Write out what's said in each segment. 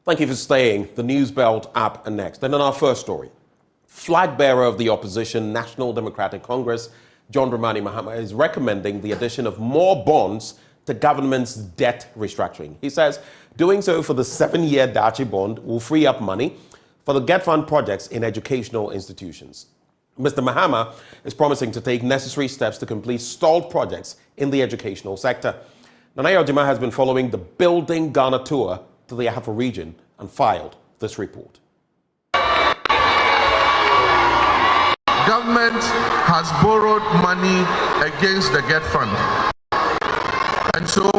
Thank you for staying. The News Belt app and next. And on our first story, flag bearer of the opposition National Democratic Congress, John Dramani Mahama, is recommending the addition of more bonds to government's debt restructuring. He says doing so for the 7-year Dachi bond will free up money for the Get Fund projects in educational institutions. Mr. Mahama is promising to take necessary steps to complete stalled projects in the educational sector. Nanayo Jima has been following the Building Ghana tour to the Ahafo region and filed this report. Government has borrowed money against the Get Fund. And so,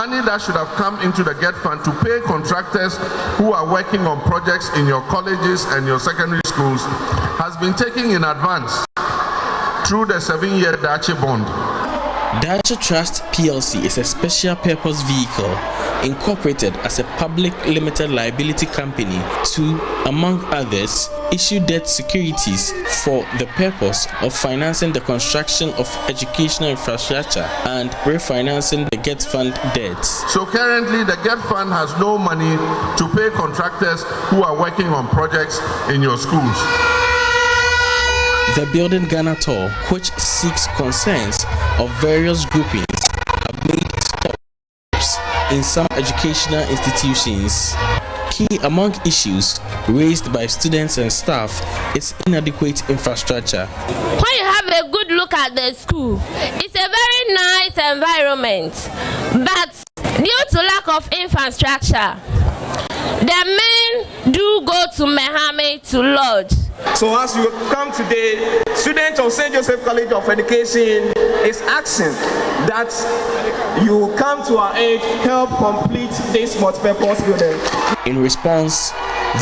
money that should have come into the Get Fund to pay contractors who are working on projects in your colleges and your secondary schools has been taken in advance through the 7-year Dachi bond. Dachi Trust PLC is a special purpose vehicle incorporated as a public limited liability company to, among others, issue debt securities for the purpose of financing the construction of educational infrastructure and refinancing the Get Fund debts. So currently the Get Fund has no money to pay contractors who are working on projects in your schools. The Building Ghana tour, which seeks concerns of various groupings, have made stops in some educational institutions. Key among issues raised by students and staff is inadequate infrastructure. When you have a good look at the school, it's a very nice environment, but due to lack of infrastructure, the men do go to Mahame to lodge. So as you come today, students of St. Joseph College of Education is asking that you come to our aid, help complete this multi-purpose building. In response,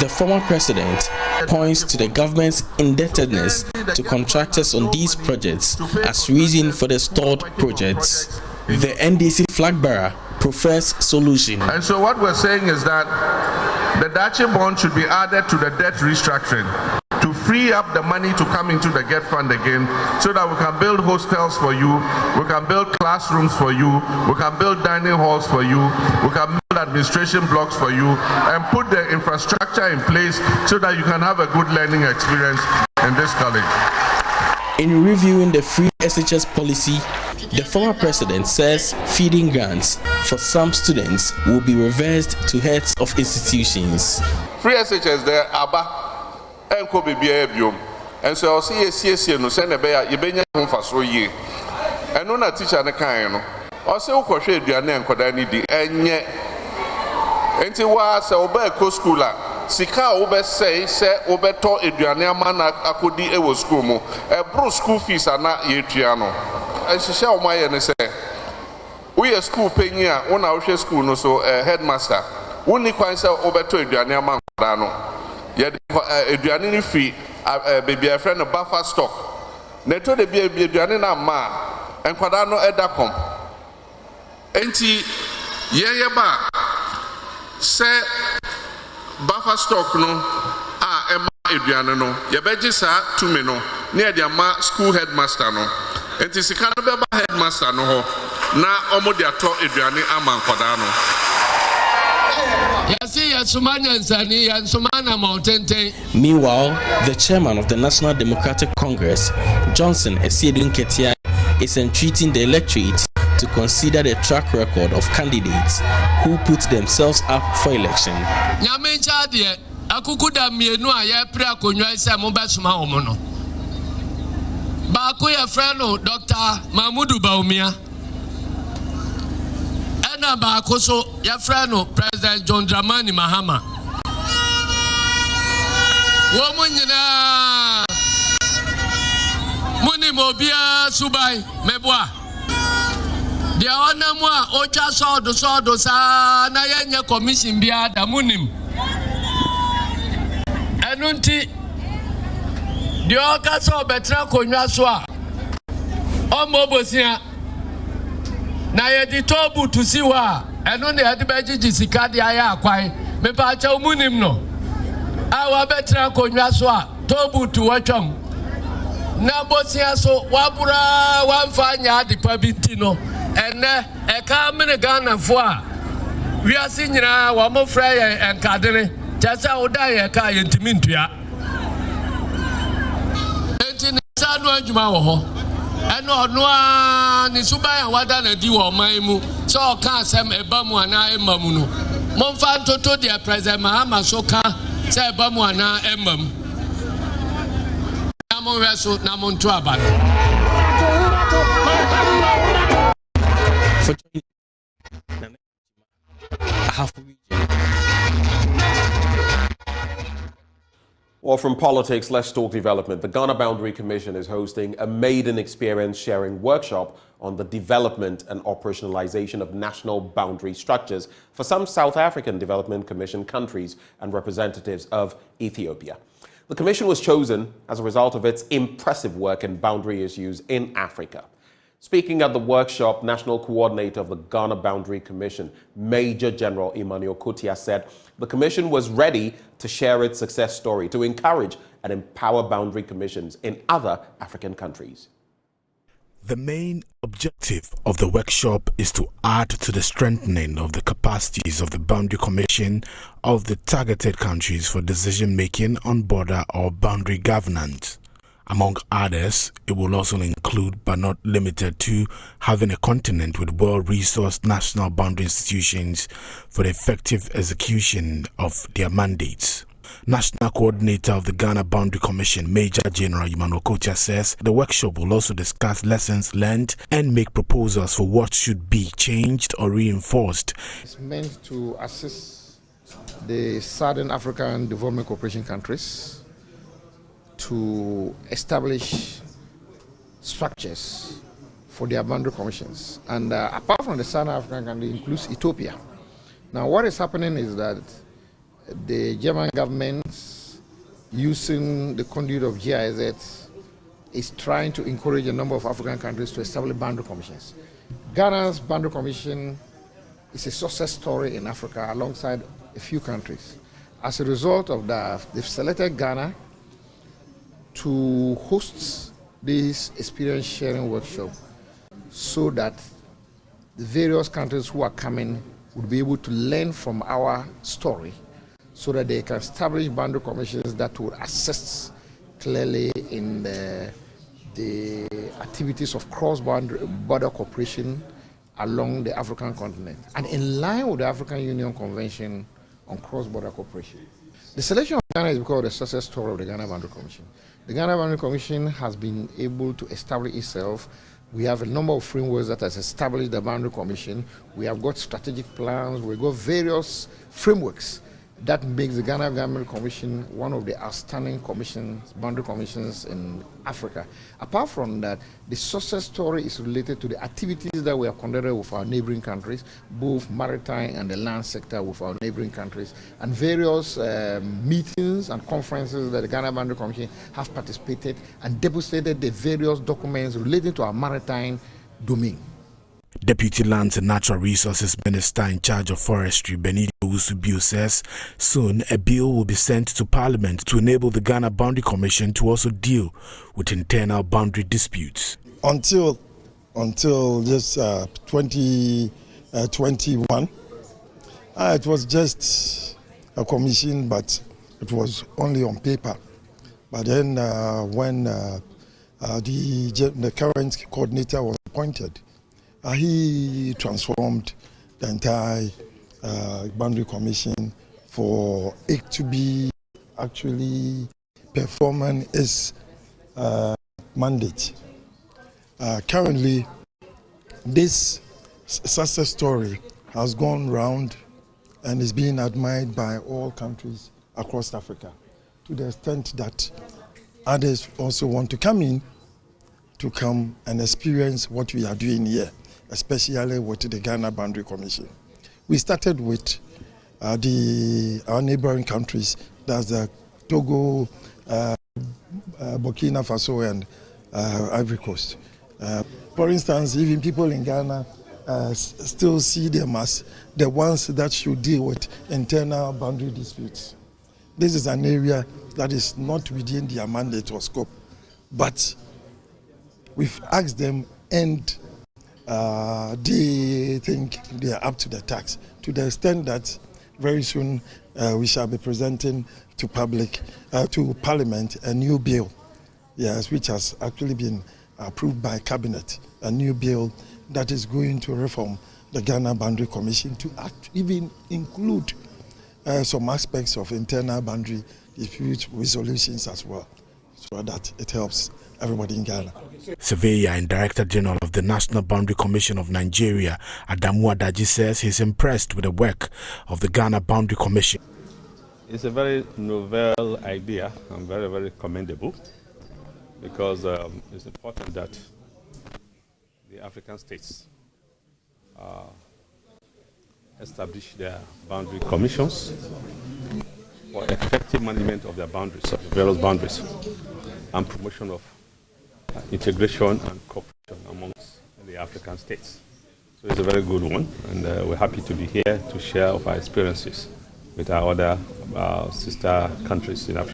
the former president points to the government's indebtedness to contractors on these projects as reason for the stalled projects. The NDC flag bearer prefers solution. And so what we're saying is that the Dachi bond should be added to the debt restructuring to free up the money to come into the Get Fund again, so that we can build hostels for you, we can build classrooms for you, we can build dining halls for you, we can build administration blocks for you, and put the infrastructure in place so that you can have a good learning experience in this college. In reviewing the free SHS policy, the former president says feeding grants for some students will be reversed to heads of institutions. Free SHS there, Abba. And so I'll see a no send a bear, you been home for so ye. And no teacher and a kind. Also, crochet your name could I need the and yet. And it was a Oberco schooler. Sika Ober say, Oberto Adriana Mana Akudi Ewo School, a bro school fees are not yet Triano. And she shall my and say, we are school paying here, one our school, no so a headmaster. Only quite so Oberto Adriana Manano. Yet, Adriani free, baby, a friend of buffer stock. Neto de be Adriana ma, and Quadano Edacom. Enti, Yaba, say buffer stock no, Emma Adriana no, Yabejisa, 2 meno, near the ma school headmaster no. Enti Sikanaba headmaster no, na Omodia to Adriani Aman Quadano. Meanwhile, the chairman of the National Democratic Congress, Johnson Esiedun Ketia, is entreating the electorate to consider the track record of candidates who put themselves up for election. Dr. Mahmudu Baumia. Bakoso ya frano President John Dramani Mahama. Womunyina Muni Mobia Subai Mebwa. Dia wana mwa ocha sodo sa na yenye commission bia da munim. Enunti dia ka so betra konwa so a. Omo bosia na yedi tobu to see wa eno ne yedi beji sika de aya akwai me pa cha umunim no awa betra konwa so a tobu to watwam na bosia so wabura wamfa nya de pa binti no ene e ka mene Ghana fo a we are seeing one more fry and cardine, just how die a car into Mintua. And San Jumaho. And no Nisuba and Wadan and you or Maimu, so can't send a Bamuana Emamuno. Monfan Toto, dear President Mahama Soka, say Bamuana Emam. Namon Reso, Namon Tuaban. Well, from politics, let's talk development. The Ghana Boundary Commission is hosting a maiden experience sharing workshop on the development and operationalization of national boundary structures for some South African Development Commission countries and representatives of Ethiopia. The commission was chosen as a result of its impressive work in boundary issues in Africa. Speaking at the workshop, National Coordinator of the Ghana Boundary Commission, Major General Emmanuel Kotia, said the commission was ready to share its success story to encourage and empower boundary commissions in other African countries. The main objective of the workshop is to add to the strengthening of the capacities of the Boundary Commission of the targeted countries for decision-making on border or boundary governance. Among others, it will also include, but not limited to, having a continent with well-resourced national boundary institutions for the effective execution of their mandates. National Coordinator of the Ghana Boundary Commission, Major General Emmanuel Kotia, says the workshop will also discuss lessons learned and make proposals for what should be changed or reinforced. It's meant to assist the Southern African Development Cooperation countries to establish structures for their boundary commissions. And apart from the Southern African country, includes Ethiopia. Now what is happening is that the German government, using the conduit of GIZ, is trying to encourage a number of African countries to establish boundary commissions. Ghana's boundary commission is a success story in Africa alongside a few countries. As a result of that, they've selected Ghana to host this experience sharing workshop so that the various countries who are coming would be able to learn from our story so that they can establish boundary commissions that will assist clearly in the activities of cross-border cooperation along the African continent and in line with the African Union Convention on Cross-Border Cooperation. The selection of Ghana is because of the success story of the Ghana Boundary Commission. The Ghana Boundary Commission has been able to establish itself. We have a number of frameworks that has established the Boundary Commission. We have got strategic plans. We've got various frameworks that makes the Ghana Boundary Commission one of the outstanding commissions, boundary commissions in Africa. Apart from that, the success story is related to the activities that we have conducted with our neighboring countries, both maritime and the land sector with our neighboring countries, and various meetings and conferences that the Ghana Boundary Commission have participated and demonstrated the various documents relating to our maritime domain. Deputy Lands and Natural Resources Minister in charge of Forestry, Benito Usubio, says soon a bill will be sent to Parliament to enable the Ghana Boundary Commission to also deal with internal boundary disputes. Until just 2021, it was just a commission, but it was only on paper. But then when the current coordinator was appointed, he transformed the entire boundary commission for it to be actually performing its mandate. Currently, this success story has gone round and is being admired by all countries across Africa, to the extent that others also want to come in to come and experience what we are doing here, especially with the Ghana Boundary Commission. We started with our neighboring countries, that's Togo, Burkina Faso, and Ivory Coast. For instance, even people in Ghana still see them as the ones that should deal with internal boundary disputes. This is an area that is not within their mandate or scope, but we've asked them, and they think they are up to the task, to the extent that very soon we shall be presenting to to Parliament a new bill, yes, which has actually been approved by Cabinet, a new bill that is going to reform the Ghana Boundary Commission to even include some aspects of internal boundary dispute resolutions as well, so that it helps everybody in Ghana. Surveyor and Director General of the National Boundary Commission of Nigeria, Adamu Adaji, says he's impressed with the work of the Ghana Boundary Commission. It's a very novel idea and very, very commendable, because it's important that the African states establish their boundary commissions for effective management of their boundaries, of the various boundaries, and promotion of integration and cooperation amongst the African states. So it's a very good one, and we're happy to be here to share of our experiences with our other sister countries in Africa.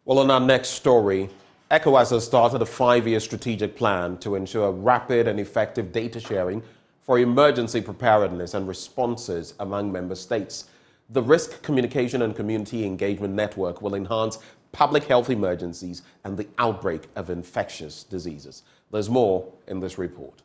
Well, on our next story, ECOWAS has started a 5-year strategic plan to ensure rapid and effective data sharing for emergency preparedness and responses among member states. The Risk Communication and Community Engagement Network will enhance public health emergencies and the outbreak of infectious diseases. There's more in this report.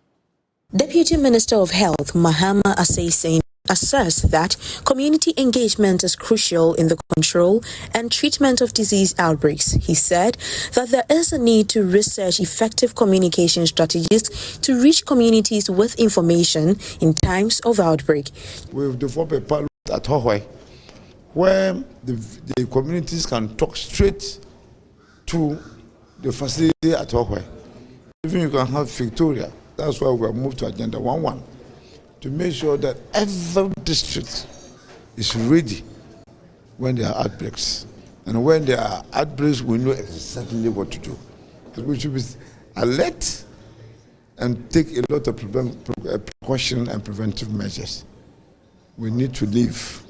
Deputy Minister of Health, Mahama Asseyin, assessed that community engagement is crucial in the control and treatment of disease outbreaks. He said that there is a need to research effective communication strategies to reach communities with information in times of outbreak. We've developed a pilot at Hohoi where the communities can talk straight to the facility at Hohoi. Even you can have Victoria. That's why we have moved to Agenda 1.1. to make sure that every district is ready when there are outbreaks. And when there are outbreaks, we know exactly what to do. We should be alert and take a lot of precaution and preventive measures. We need to live.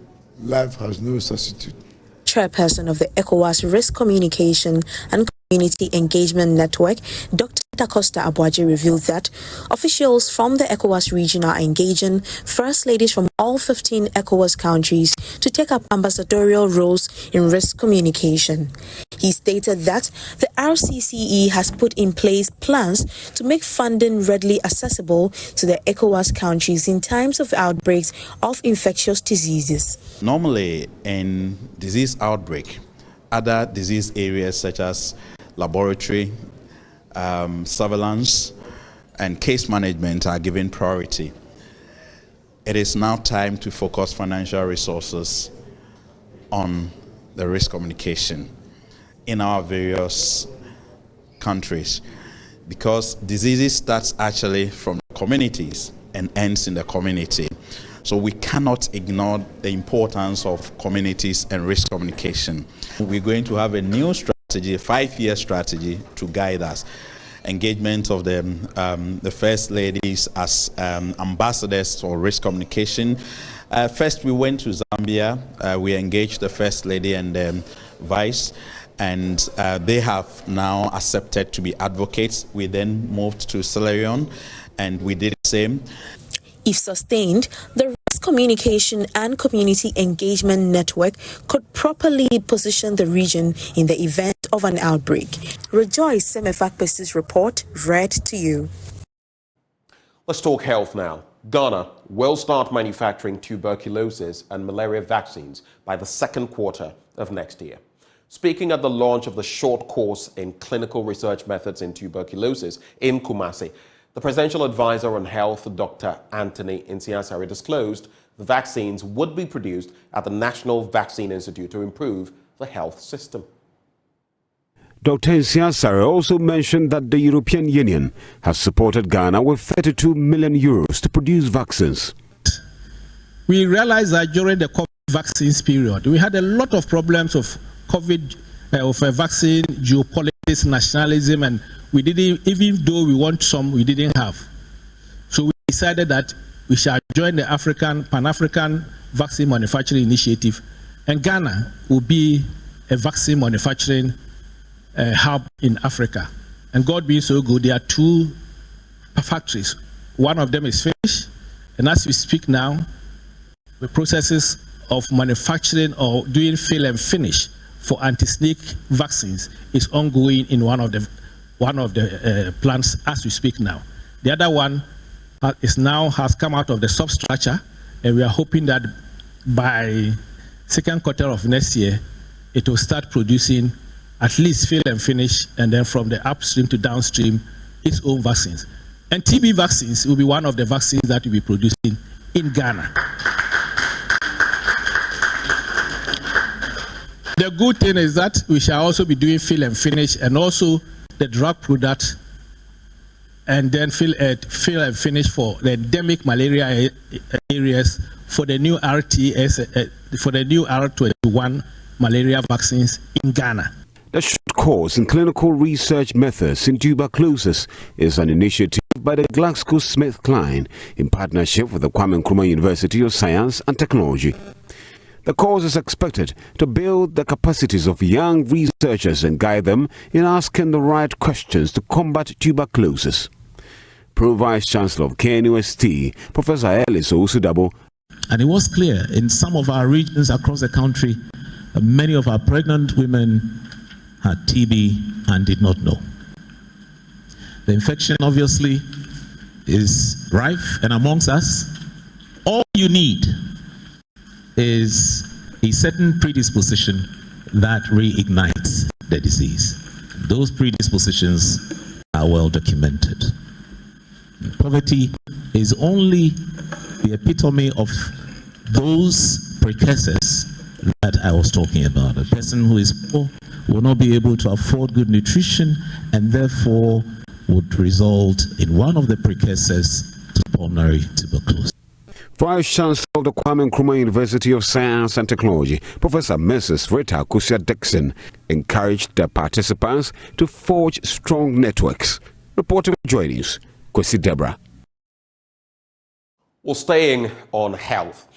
Life has no substitute. Chairperson of the ECOWAS Risk Communication and Community Engagement Network, Dr. Costa Abuaji, revealed that officials from the ECOWAS region are engaging first ladies from all 15 ECOWAS countries to take up ambassadorial roles in risk communication. He stated that the RCCE has put in place plans to make funding readily accessible to the ECOWAS countries in times of outbreaks of infectious diseases. Normally, in disease outbreak, other disease areas such as laboratory, surveillance, and case management are given priority. It is now time to focus financial resources on the risk communication in our various countries, because diseases starts actually from communities and ends in the community. So we cannot ignore the importance of communities and risk communication. We're going to have a new strategy, a 5-year strategy to guide us. Engagement of the first ladies as ambassadors for risk communication. First, we went to Zambia. We engaged the first lady and the vice, and they have now accepted to be advocates. We then moved to Sierra Leone, and we did the same. If sustained, the Risk Communication and Community Engagement Network could properly position the region in the event of an outbreak. Rejoice Semefakpesi's report, read to you. Let's talk health now. Ghana will start manufacturing tuberculosis and malaria vaccines by the second quarter of next year. Speaking at the launch of the short course in clinical research methods in tuberculosis in Kumasi, the Presidential Advisor on Health, Dr. Anthony Nsiansari, disclosed the vaccines would be produced at the National Vaccine Institute to improve the health system. Dr. Nsiansari also mentioned that the European Union has supported Ghana with 32 million euros to produce vaccines. We realized that during the COVID vaccines period, we had a lot of problems of COVID, of a vaccine, geopolitics, nationalism, and we didn't, even though we want some, we didn't have. So we decided that we shall join the Pan-African Vaccine Manufacturing Initiative, and Ghana will be a vaccine manufacturing hub in Africa. And God being so good, there are 2 factories. One of them is finished, and as we speak now, the processes of manufacturing or doing fill and finish for anti-snake vaccines is ongoing in one of the plants as we speak now. The other one has come out of the substructure, and we are hoping that by second quarter of next year, it will start producing at least fill and finish, and then from the upstream to downstream, its own vaccines. And TB vaccines will be one of the vaccines that will be producing in Ghana. The good thing is that we shall also be doing fill and finish, and also the drug product, and then fill and finish for the endemic malaria areas for the new R21 malaria vaccines in Ghana. The short course in clinical research methods in tuberculosis is an initiative by the GlaxoSmithKline in partnership with the Kwame Nkrumah University of Science and Technology. The course is expected to build the capacities of young researchers and guide them in asking the right questions to combat tuberculosis. Pro-Vice Chancellor of KNUST, Professor Ellis Osudabo. And it was clear in some of our regions across the country, many of our pregnant women had TB and did not know. The infection obviously is rife and amongst us. All you need is a certain predisposition that reignites the disease. Those predispositions are well documented. Poverty is only the epitome of those precursors that I was talking about. A person who is poor will not be able to afford good nutrition and therefore would result in one of the precursors to pulmonary tuberculosis. Vice Chancellor of the Kwame Nkrumah University of Science and Technology, Professor Mrs. Rita Kusia-Dixon, encouraged the participants to forge strong networks. Reporting for JoyNews, Kwesi Deborah. Well, staying on health,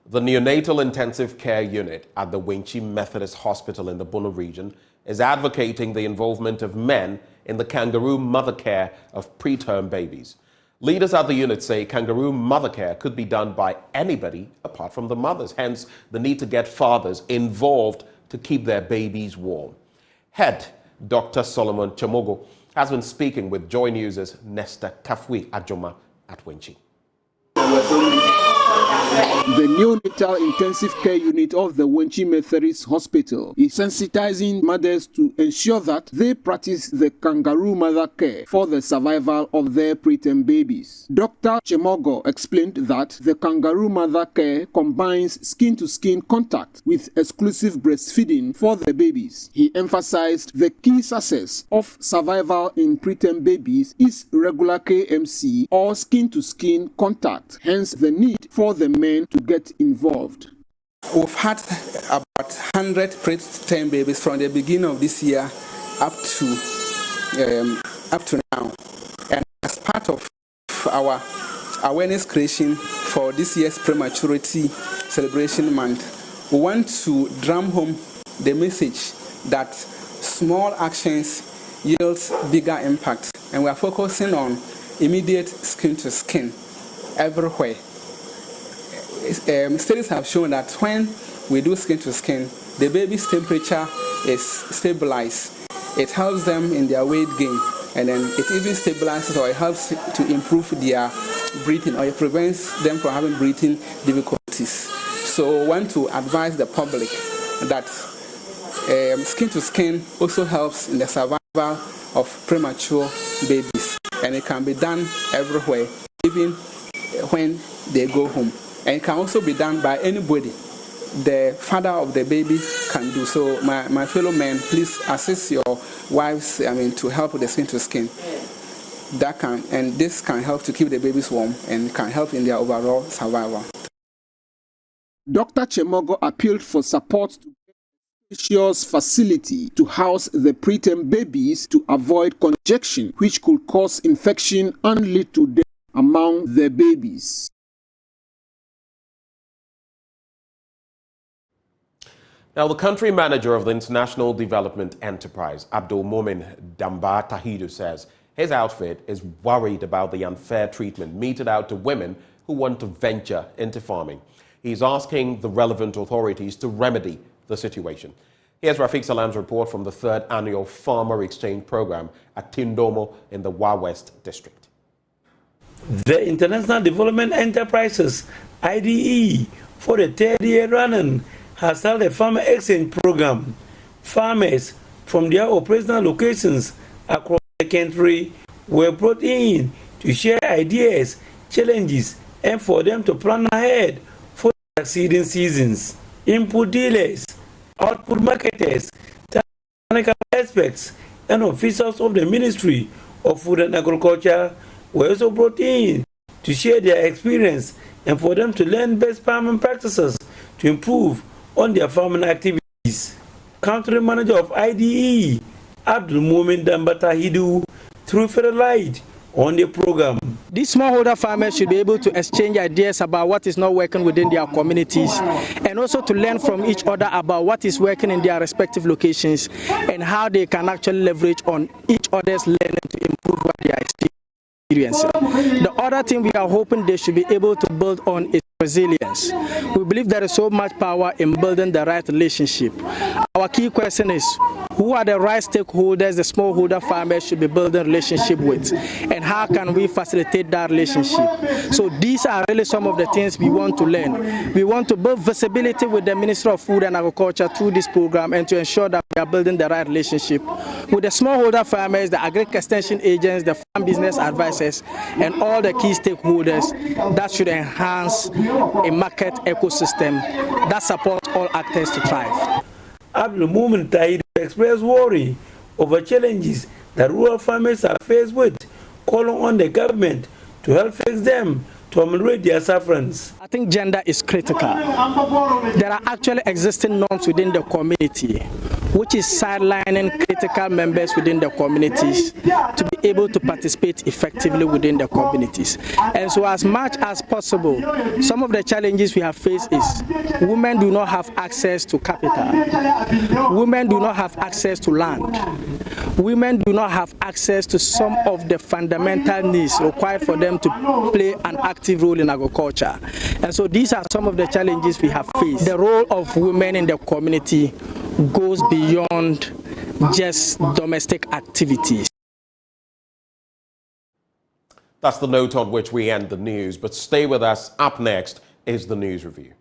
the neonatal intensive care unit at the Wenchi Methodist Hospital in the Bono region is advocating the involvement of men in the kangaroo mother care of preterm babies. Leaders at the unit say kangaroo mother care could be done by anybody apart from the mothers, hence the need to get fathers involved to keep their babies warm. Head Dr. Solomon Chamogo has been speaking with JoyNews' Nesta Kafui Ajoma at Wenchi. The neonatal intensive care unit of the Wenchi Methodist Hospital is sensitizing mothers to ensure that they practice the kangaroo mother care for the survival of their preterm babies. Dr. Chemogo explained that the kangaroo mother care combines skin-to-skin contact with exclusive breastfeeding for the babies. He emphasized the key success of survival in preterm babies is regular KMC or skin-to-skin contact, hence the need for the men to get involved. We've had about 100 preterm babies from the beginning of this year up to now. And as part of our awareness creation for this year's Prematurity Celebration Month, we want to drum home the message that small actions yields bigger impact. And we are focusing on immediate skin-to-skin everywhere. Studies have shown that when we do skin-to-skin, the baby's temperature is stabilized. It helps them in their weight gain, and then it even stabilizes or it helps to improve their breathing, or it prevents them from having breathing difficulties. So I want to advise the public that skin-to-skin also helps in the survival of premature babies, and it can be done everywhere, even when they go home. And it can also be done by anybody the father of the baby can do. So my fellow men, please assist your wives, to help with the skin-to-skin. This can help to keep the babies warm and can help in their overall survival. Dr. Chemogo appealed for support to a spacious facility to house the preterm babies to avoid congestion, which could cause infection and lead to death among the babies. Now, the country manager of the International Development Enterprise, Abdul Momin Damba Tahidu, says his outfit is worried about the unfair treatment meted out to women who want to venture into farming. He's asking the relevant authorities to remedy the situation. Here's Rafiq Salam's report from the 3rd Annual Farmer Exchange Program at Tindomo in the Wa West District. The International Development Enterprises, IDE, for the 3rd year running, has held a farmer exchange program. Farmers from their operational locations across the country were brought in to share ideas, challenges, and for them to plan ahead for the succeeding seasons. Input dealers, output marketers, technical experts, and officials of the Ministry of Food and Agriculture were also brought in to share their experience and for them to learn best farming practices to improve on their farming activities. Country manager of IDE, Abdul Momin Damba Tahidu, threw further light on the program. These smallholder farmers should be able to exchange ideas about what is not working within their communities and also to learn from each other about what is working in their respective locations and how they can actually leverage on each other's learning to improve what they are experiencing. The other thing we are hoping they should be able to build on is resilience. We believe there is so much power in building the right relationship. Our key question is, who are the right stakeholders the smallholder farmers should be building relationship with, and how can we facilitate that relationship? So these are really some of the things we want to learn. We want to build visibility with the Ministry of Food and Agriculture through this program and to ensure that we are building the right relationship with the smallholder farmers, the agri extension agents, the farm business advisors, and all the key stakeholders that should enhance a market ecosystem that supports all actors to thrive. Abdul Momin Tahidu expressed worry over challenges that rural farmers are faced with, calling on the government to help fix them to ameliorate their sufferance. I think gender is critical. There are actually existing norms within the community, which is sidelining critical members within the communities to be able to participate effectively within the communities. And so as much as possible, some of the challenges we have faced is women do not have access to capital. Women do not have access to land. Women do not have access to some of the fundamental needs required for them to play an active role in agriculture. And so these are some of the challenges we have faced. The role of women in the community goes beyond just domestic activities. That's the note on which we end the news, but stay with us. Up next is the news review.